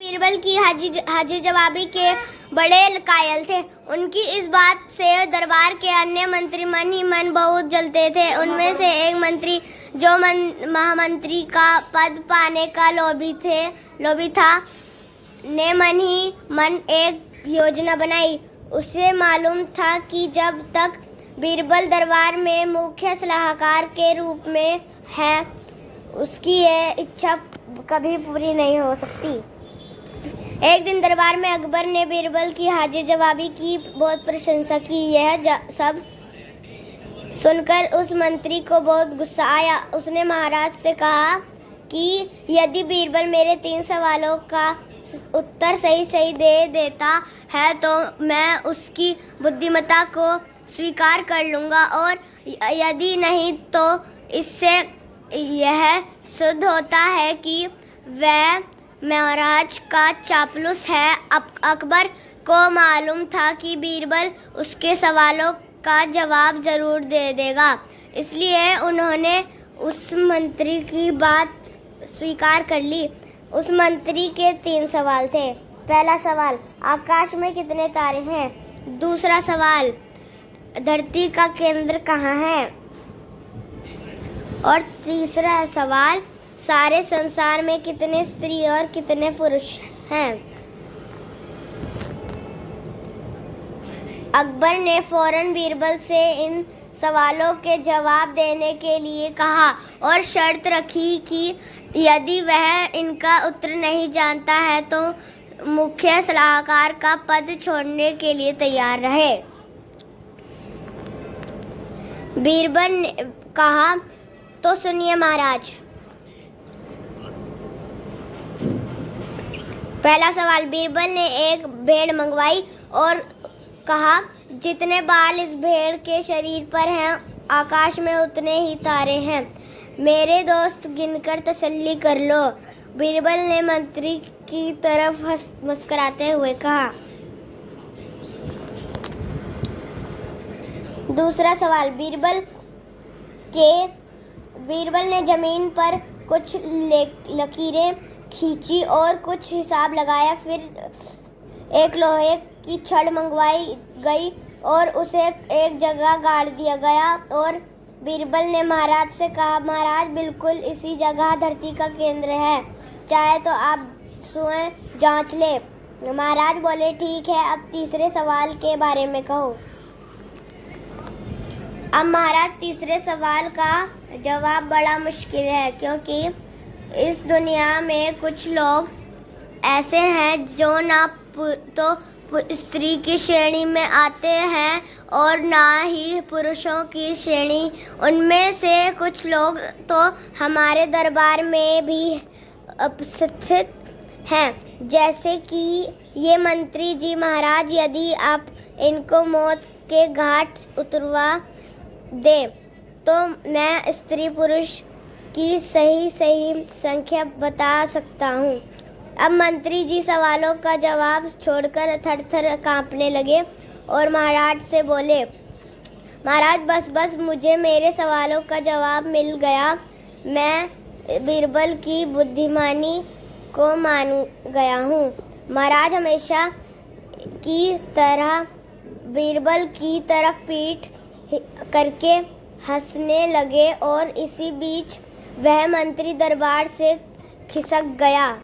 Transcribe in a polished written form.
बीरबल की हाजिर जवाबी के बड़े कायल थे। उनकी इस बात से दरबार के अन्य मंत्री मन ही मन बहुत जलते थे। उनमें से एक मंत्री, जो महामंत्री का पद पाने का लोभी था, ने मन ही मन एक योजना बनाई। उसे मालूम था कि जब तक बीरबल दरबार में मुख्य सलाहकार के रूप में है, उसकी यह इच्छा कभी पूरी नहीं हो सकती। एक दिन दरबार में अकबर ने बीरबल की हाजिर जवाबी की बहुत प्रशंसा की। यह सब सुनकर उस मंत्री को बहुत गुस्सा आया। उसने महाराज से कहा कि यदि बीरबल मेरे 3 सवालों का उत्तर सही दे देता है तो मैं उसकी बुद्धिमत्ता को स्वीकार कर लूँगा, और यदि नहीं तो इससे यह सिद्ध होता है कि वह महाराज का चापलूस है। अकबर को मालूम था कि बीरबल उसके सवालों का जवाब जरूर दे देगा, इसलिए उन्होंने उस मंत्री की बात स्वीकार कर ली। उस मंत्री के 3 सवाल थे। पहला सवाल, आकाश में कितने तारे हैं? दूसरा सवाल, धरती का केंद्र कहाँ है? और तीसरा सवाल, सारे संसार में कितने स्त्री और कितने पुरुष हैं? अकबर ने फौरन बीरबल से इन सवालों के जवाब देने के लिए कहा और शर्त रखी कि यदि वह इनका उत्तर नहीं जानता है तो मुख्य सलाहकार का पद छोड़ने के लिए तैयार रहे। बीरबल ने कहा, तो सुनिए महाराज। पहला सवाल, बीरबल ने एक भेड़ मंगवाई और कहा, जितने बाल इस भेड़ के शरीर पर हैं, आकाश में उतने ही तारे हैं। मेरे दोस्त, गिनकर तसल्ली कर लो। बीरबल ने मंत्री की तरफ मुस्कुराते हुए कहा। दूसरा सवाल, बीरबल ने जमीन पर कुछ लकीरें खींची और कुछ हिसाब लगाया। फिर एक लोहे की छड़ मंगवाई गई और उसे एक जगह गाड़ दिया गया, और बीरबल ने महाराज से कहा, महाराज, बिल्कुल इसी जगह धरती का केंद्र है, चाहे तो आप स्वयं जांच ले। महाराज बोले, ठीक है, अब तीसरे सवाल के बारे में कहो। अब महाराज, तीसरे सवाल का जवाब बड़ा मुश्किल है, क्योंकि इस दुनिया में कुछ लोग ऐसे हैं जो ना तो स्त्री की श्रेणी में आते हैं और ना ही पुरुषों की श्रेणी। उनमें से कुछ लोग तो हमारे दरबार में भी उपस्थित हैं, जैसे कि ये मंत्री जी। महाराज, यदि आप इनको मौत के घाट उतरवा दे तो मैं स्त्री पुरुष की सही संख्या बता सकता हूँ। अब मंत्री जी सवालों का जवाब छोड़कर थर-थर कांपने लगे और महाराज से बोले, महाराज, बस मुझे मेरे सवालों का जवाब मिल गया। मैं बीरबल की बुद्धिमानी को मान गया हूँ। महाराज हमेशा की तरह बीरबल की तरफ पीठ करके हंसने लगे और इसी बीच वह मंत्री दरबार से खिसक गया।